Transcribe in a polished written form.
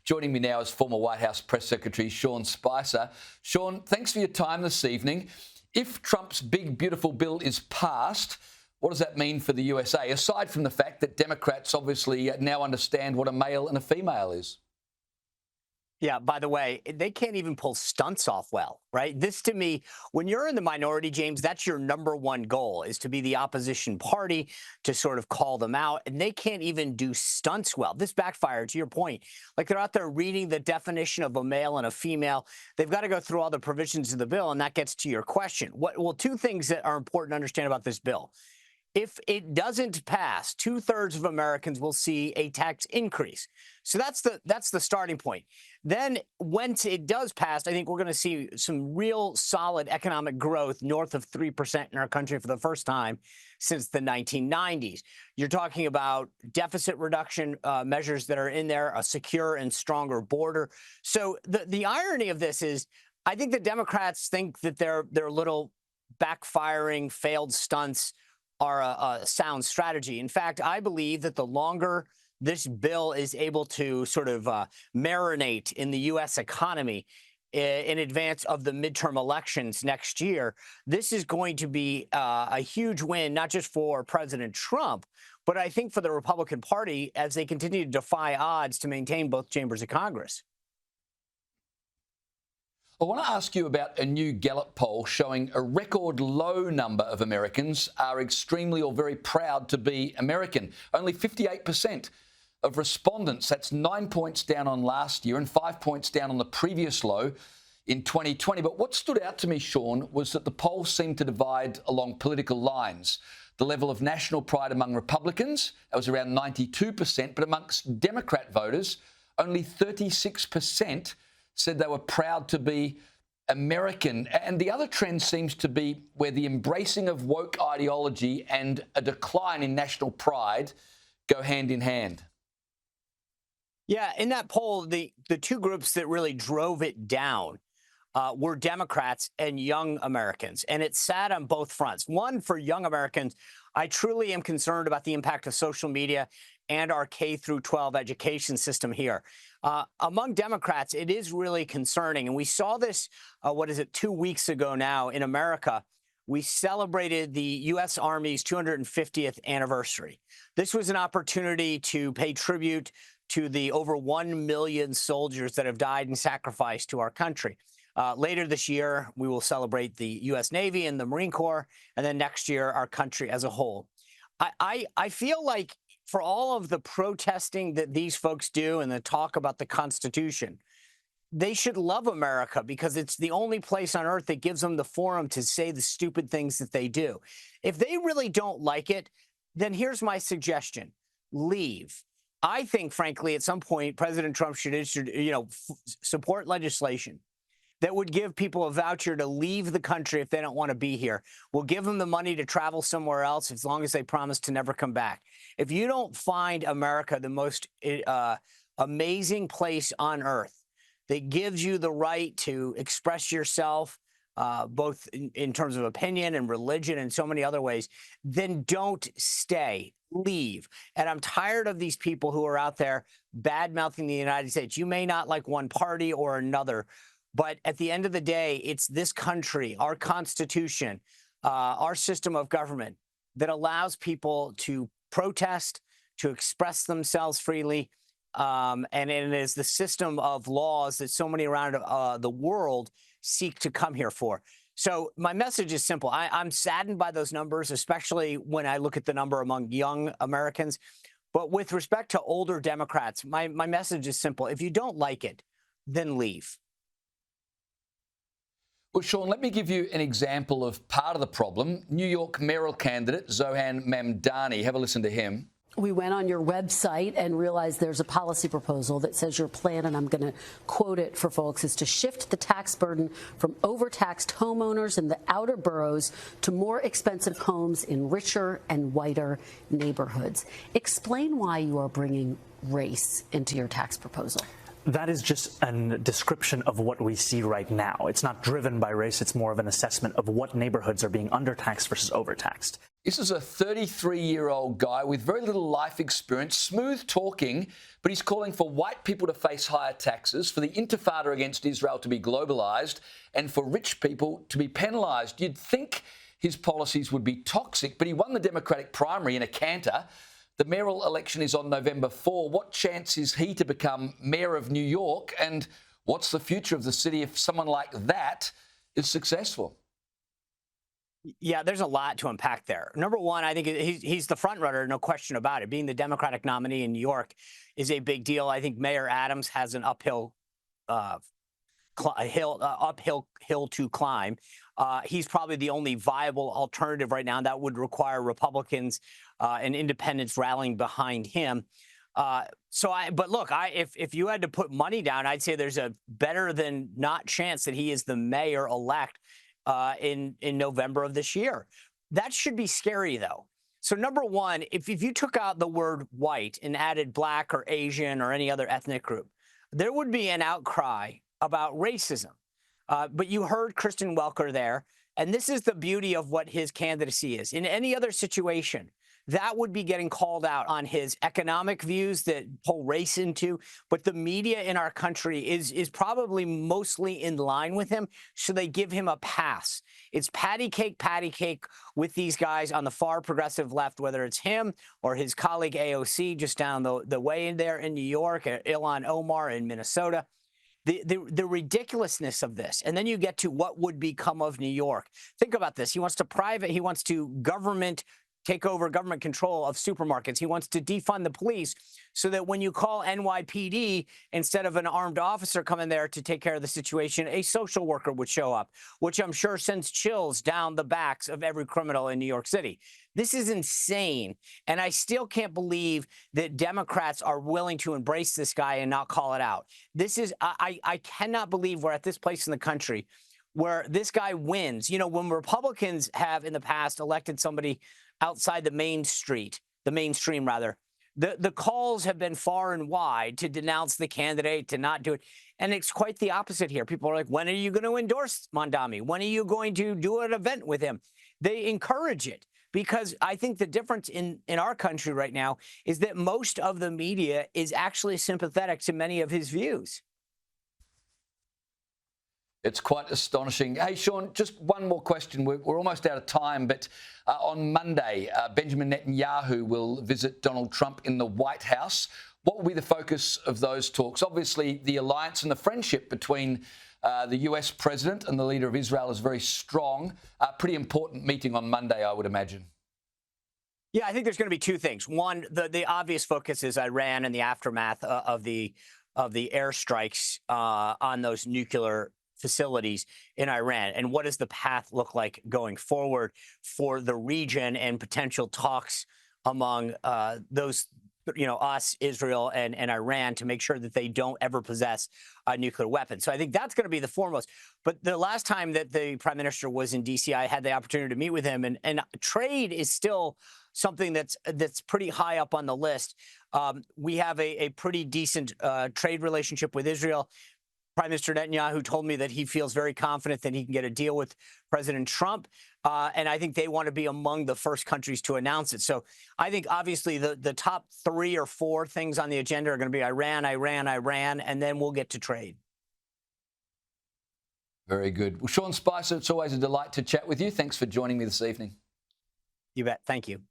Joining me now is former White House Press Secretary Sean Spicer. Sean, thanks for your time this evening. If Trump's big, beautiful bill is passed, what does that mean for the USA, aside from the fact that Democrats obviously now understand what a male and a female is? Yeah, by the way, they can't even pull stunts off well, right? This, to me, when you're in the minority, James, that's your number one goal, is to be the opposition party, to sort of call them out. And they can't even do stunts well. This backfired, to your point. Like, they're out there reading the definition of a male and a female. They've got to go through all the provisions of the bill, and that gets to your question. Well, two things that are important to understand about this bill. If it doesn't pass, 2/3 of Americans will see a tax increase. So that's the starting point. Then once it does pass, I think we're going to see some real solid economic growth north of 3% in our country for the first time since the 1990s. You're talking about deficit reduction measures that are in there, a secure and stronger border. So the irony of this is, I think the Democrats think that their little backfiring failed stunts are a sound strategy. In fact, I believe that the longer this bill is able to sort of marinate in the U.S. economy in advance of the midterm elections next year, this is going to be a huge win, not just for President Trump, but I think for the Republican Party as they continue to defy odds to maintain both chambers of Congress. I want to ask you about a new Gallup poll showing a record low number of Americans are extremely or very proud to be American. Only 58% of respondents, that's 9 points down on last year and 5 points down on the previous low in 2020. But what stood out to me, Sean, was that the poll seemed to divide along political lines. The level of national pride among Republicans, that was around 92%, but amongst Democrat voters, only 36% said they were proud to be American. And the other trend seems to be where the embracing of woke ideology and a decline in national pride go hand in hand. Yeah, in that poll, the two groups that really drove it down were Democrats and young Americans. And it's sad on both fronts. One, for young Americans, I truly am concerned about the impact of social media and our K through 12 education system here. Among Democrats, it is really concerning. And we saw this, 2 weeks ago now in America. We celebrated the U.S. Army's 250th anniversary. This was an opportunity to pay tribute to the over 1 million soldiers that have died and sacrificed to our country. Later this year, we will celebrate the U.S. Navy and the Marine Corps, and then next year, our country as a whole. I feel like for all of the protesting that these folks do and the talk about the Constitution, they should love America because it's the only place on earth that gives them the forum to say the stupid things that they do. If they really don't like it, then here's my suggestion. Leave. I think, frankly, at some point, President Trump should support legislation that would give people a voucher to leave the country if they don't want to be here. We'll give them the money to travel somewhere else as long as they promise to never come back. If you don't find America the most amazing place on earth that gives you the right to express yourself, both in terms of opinion and religion and so many other ways, then don't stay. Leave. And I'm tired of these people who are out there bad-mouthing the United States. You may not like one party or another, but at the end of the day, it's this country, our Constitution, our system of government that allows people to protest, to express themselves freely. And it is the system of laws that so many around the world seek to come here for. So my message is simple. I'm saddened by those numbers, especially when I look at the number among young Americans. But with respect to older Democrats, my message is simple. If you don't like it, then leave. Well, Sean, let me give you an example of part of the problem. New York mayoral candidate Zohan Mamdani. Have a listen to him. We went on your website and realized there's a policy proposal that says your plan, and I'm going to quote it for folks, is to shift the tax burden from overtaxed homeowners in the outer boroughs to more expensive homes in richer and whiter neighborhoods. Explain why you are bringing race into your tax proposal. that is just a description of what we see right now. It's not driven by race. It's more of an assessment of what neighborhoods are being undertaxed versus overtaxed. This is a 33-year-old guy with very little life experience, smooth talking, but he's calling for white people to face higher taxes, for the intifada against Israel to be globalised, and for rich people to be penalised. You'd think his policies would be toxic, but he won the Democratic primary in a canter. The mayoral election is on November 4. What chance is he to become mayor of New York? And what's the future of the city if someone like that is successful? Yeah, there's a lot to unpack there. Number one, I think he's the front runner, no question about it. Being the Democratic nominee in New York is a big deal. I think Mayor Adams has an uphill hill to climb. He's probably the only viable alternative right now. That would require Republicans and independents rallying behind him. But look, if you had to put money down, I'd say there's a better than not chance that he is the mayor-elect in November of this year. That should be scary, though. So number one, if you took out the word white and added black or Asian or any other ethnic group, there would be an outcry about racism. But you heard Kristen Welker there, and this is the beauty of what his candidacy is. In any other situation, that would be getting called out on his economic views that pull race into. But the media in our country is probably mostly in line with him, so they give him a pass. It's patty cake with these guys on the far progressive left, whether it's him or his colleague AOC just down the way in there in New York, Ilhan Omar in Minnesota. The ridiculousness of this. And then you get to what would become of New York. Think about this. He wants to take over government control of supermarkets. He wants to defund the police so that when you call NYPD, instead of an armed officer coming there to take care of the situation, a social worker would show up, which I'm sure sends chills down the backs of every criminal in New York City. This is insane. And I still can't believe that Democrats are willing to embrace this guy and not call it out. I cannot believe we're at this place in the country where this guy wins. You know, when Republicans have in the past elected somebody outside the mainstream, the calls have been far and wide to denounce the candidate, to not do it. And it's quite the opposite here. People are like, when are you going to endorse Mondami? When are you going to do an event with him? They encourage it, because I think the difference in our country right now is that most of the media is actually sympathetic to many of his views. It's quite astonishing. Hey, Sean, just one more question. We're almost out of time, but on Monday, Benjamin Netanyahu will visit Donald Trump in the White House. What will be the focus of those talks? Obviously, the alliance and the friendship between the US president and the leader of Israel is very strong. A pretty important meeting on Monday, I would imagine. Yeah, I think there's going to be two things. One, the obvious focus is Iran and the aftermath of the airstrikes on those nuclear facilities in Iran, and what does the path look like going forward for the region and potential talks among those, us, Israel, and Iran, to make sure that they don't ever possess a nuclear weapon. So I think that's going to be the foremost. But the last time that the prime minister was in D.C., I had the opportunity to meet with him, and trade is still something that's pretty high up on the list. We have a pretty decent trade relationship with Israel. Prime Minister Netanyahu told me that he feels very confident that he can get a deal with President Trump. And I think they want to be among the first countries to announce it. So I think obviously the top 3 or 4 things on the agenda are going to be Iran, and then we'll get to trade. Very good. Well, Sean Spicer, it's always a delight to chat with you. Thanks for joining me this evening. You bet. Thank you.